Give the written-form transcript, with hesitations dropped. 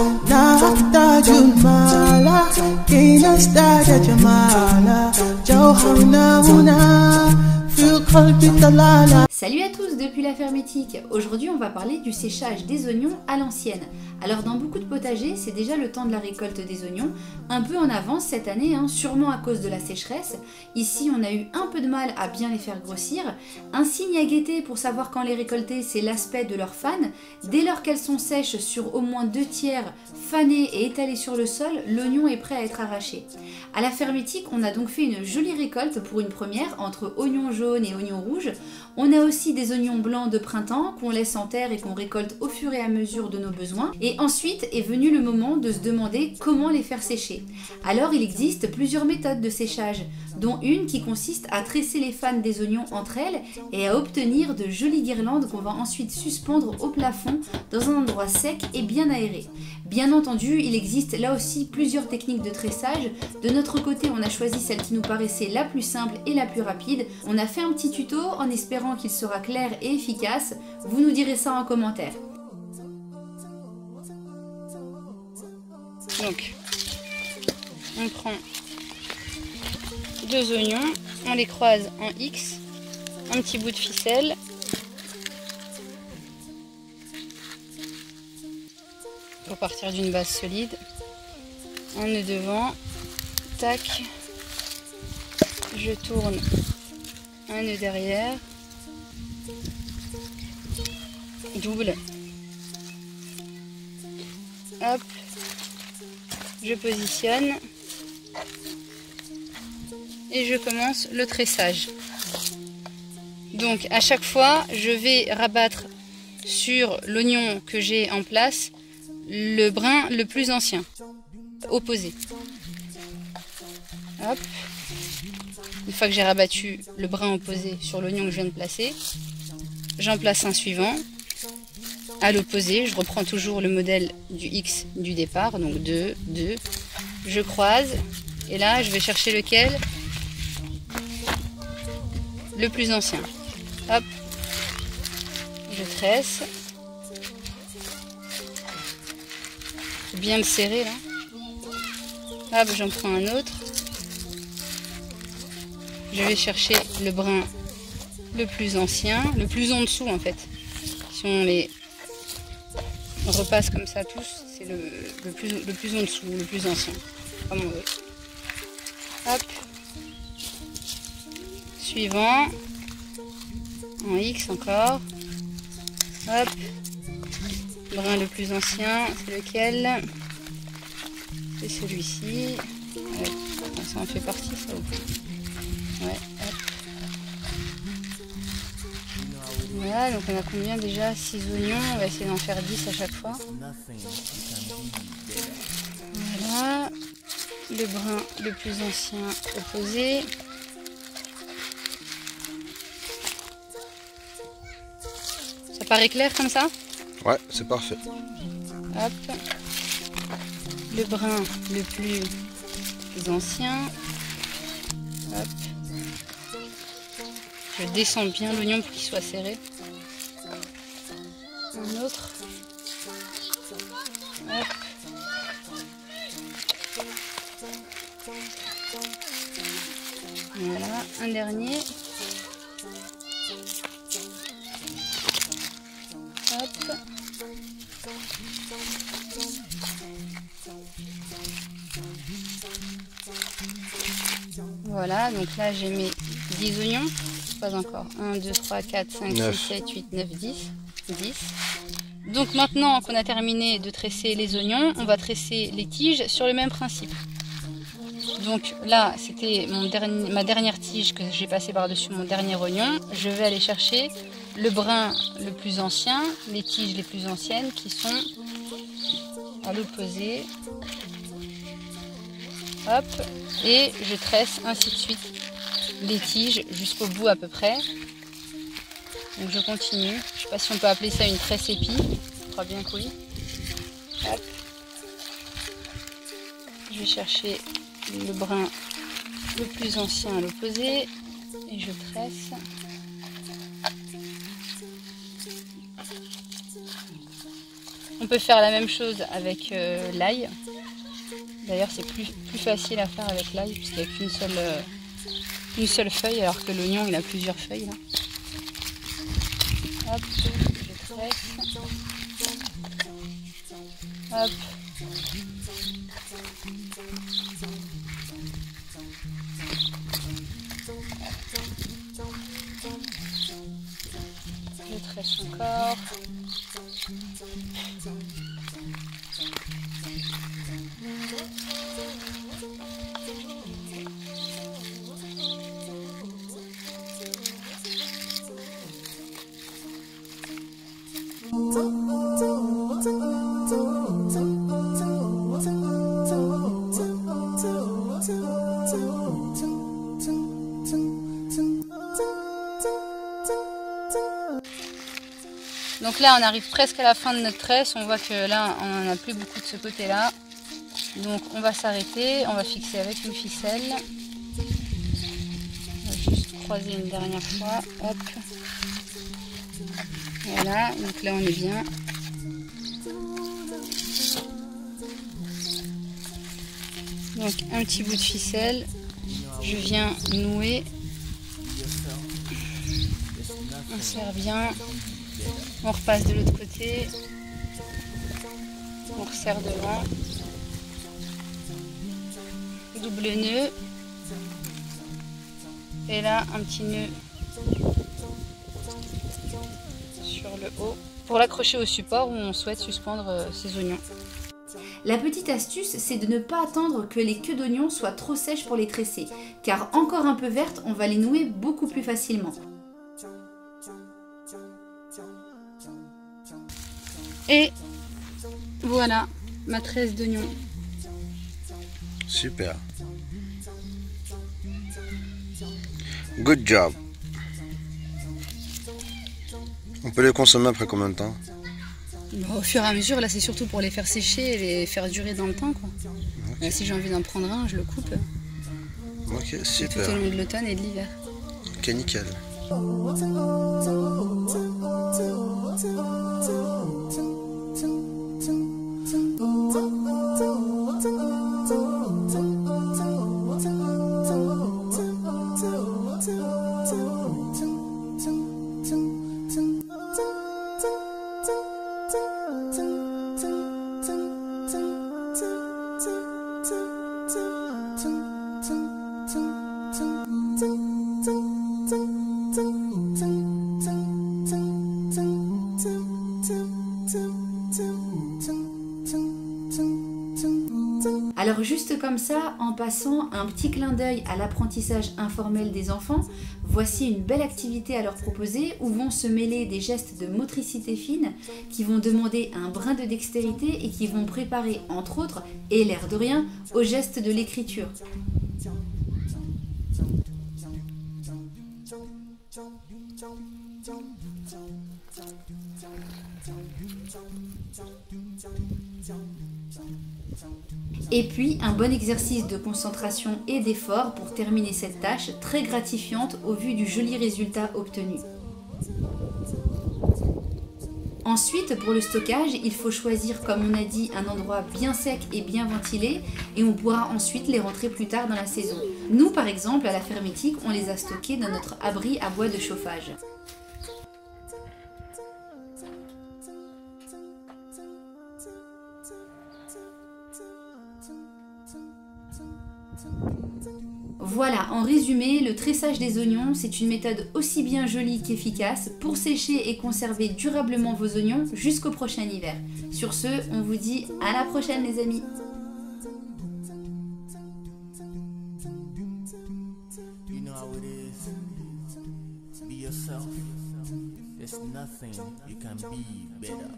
نحتاج المال كي نزداد جمالا جوهرنا هنا في القلب طلالا. Salut à tous depuis la Fermétique. Aujourd'hui on va parler du séchage des oignons à l'ancienne. Alors dans beaucoup de potagers c'est déjà le temps de la récolte des oignons, un peu en avance cette année, sûrement à cause de la sécheresse. Ici on a eu un peu de mal à bien les faire grossir. Un signe à guetter pour savoir quand les récolter, c'est l'aspect de leurs fanes. Dès lors qu'elles sont sèches sur au moins 2/3 fanées et étalées sur le sol, l'oignon est prêt à être arraché. À la Fermétique on a donc fait une jolie récolte pour une première entre oignons jaunes et oignons rouges. On a aussi des oignons blancs de printemps qu'on laisse en terre et qu'on récolte au fur et à mesure de nos besoins. Et ensuite est venu le moment de se demander comment les faire sécher. Alors il existe plusieurs méthodes de séchage, dont une qui consiste à tresser les fanes des oignons entre elles et à obtenir de jolies guirlandes qu'on va ensuite suspendre au plafond dans un endroit sec et bien aéré. Bien entendu, il existe là aussi plusieurs techniques de tressage. De notre côté, on a choisi celle qui nous paraissait la plus simple et la plus rapide. On a fait un petit tuto en espérant qu'il sera clair et efficace. Vous nous direz ça en commentaire. Donc, on prend 2 oignons, on les croise en X, un petit bout de ficelle. Pour partir d'une base solide, un nœud devant, tac, je tourne un nœud derrière, double, hop, je positionne et je commence le tressage. Donc à chaque fois je vais rabattre sur l'oignon que j'ai en place le brin le plus ancien, opposé. Hop. Une fois que j'ai rabattu le brin opposé sur l'oignon que je viens de placer, j'en place un suivant. À l'opposé, je reprends toujours le modèle du X du départ, donc 2, 2. Je croise et là je vais chercher lequel? Le plus ancien. Hop. Je tresse. Bien le serrer là. Hop, j'en prends un autre. Je vais chercher le brin le plus ancien, le plus en dessous en fait. Si on les repasse comme ça tous, c'est le plus en dessous, le plus ancien. Comme on veut. Hop. Suivant. En X encore. Hop. Brin le plus ancien, c'est lequel? C'est celui-ci. Ça en fait partie, ça ou pas? Ouais, hop. Voilà, donc on a combien déjà? 6 oignons, on va essayer d'en faire 10 à chaque fois. Voilà. Le brin le plus ancien opposé. Ça paraît clair comme ça? Ouais, c'est parfait. Hop. Le brin le plus ancien. Hop. Je descends bien l'oignon pour qu'il soit serré. Un autre. Hop. Voilà, un dernier. Hop. Voilà, donc là j'ai mes 10 oignons, pas encore, 1, 2, 3, 4, 5, 6, 7, 8, 9, 10, 10. Donc maintenant qu'on a terminé de tresser les oignons, on va tresser les tiges sur le même principe. Donc là c'était ma dernière tige que j'ai passée par-dessus mon dernier oignon. Je vais aller chercher le brin le plus ancien, les tiges les plus anciennes qui sont à l'opposé. Hop, et je tresse ainsi de suite les tiges jusqu'au bout à peu près. Donc je continue. Je ne sais pas si on peut appeler ça une tresse épi. Je crois bien que oui. Hop. Je vais chercher le brin le plus ancien à l'opposé et je tresse. On peut faire la même chose avec l'ail. D'ailleurs, c'est plus facile à faire avec l'ail puisqu'il n'y a qu'une seule feuille, alors que l'oignon il a plusieurs feuilles là. Hop, je tresse. Hop. Je tresse encore. Donc là on arrive presque à la fin de notre tresse, on voit que là on n'en a plus beaucoup de ce côté là. Donc on va s'arrêter, on va fixer avec une ficelle. On va juste croiser une dernière fois, hop. Voilà, donc là on est bien. Donc un petit bout de ficelle, je viens nouer. On serre bien. On repasse de l'autre côté, on resserre devant, double nœud, et là un petit nœud sur le haut pour l'accrocher au support où on souhaite suspendre ses oignons. La petite astuce, c'est de ne pas attendre que les queues d'oignons soient trop sèches pour les tresser, car encore un peu vertes, on va les nouer beaucoup plus facilement. Et voilà ma tresse d'oignons. Super. Good job. On peut les consommer après combien de temps? Au fur et à mesure, là c'est surtout pour les faire sécher et les faire durer dans le temps, quoi. Okay. Là, si j'ai envie d'en prendre un, je le coupe. Ok, super. Tout au long de l'automne et de l'hiver. Ok, nickel. Alors juste comme ça, en passant un petit clin d'œil à l'apprentissage informel des enfants, voici une belle activité à leur proposer où vont se mêler des gestes de motricité fine qui vont demander un brin de dextérité et qui vont préparer entre autres, et l'air de rien, aux gestes de l'écriture. Et puis un bon exercice de concentration et d'effort pour terminer cette tâche très gratifiante au vu du joli résultat obtenu. Ensuite, pour le stockage, il faut choisir, comme on a dit, un endroit bien sec et bien ventilé et on pourra ensuite les rentrer plus tard dans la saison. Nous, par exemple, à la Fermétique, on les a stockés dans notre abri à bois de chauffage. Voilà, en résumé, le tressage des oignons, c'est une méthode aussi bien jolie qu'efficace pour sécher et conserver durablement vos oignons jusqu'au prochain hiver. Sur ce, on vous dit à la prochaine les amis. There's nothing you can be better.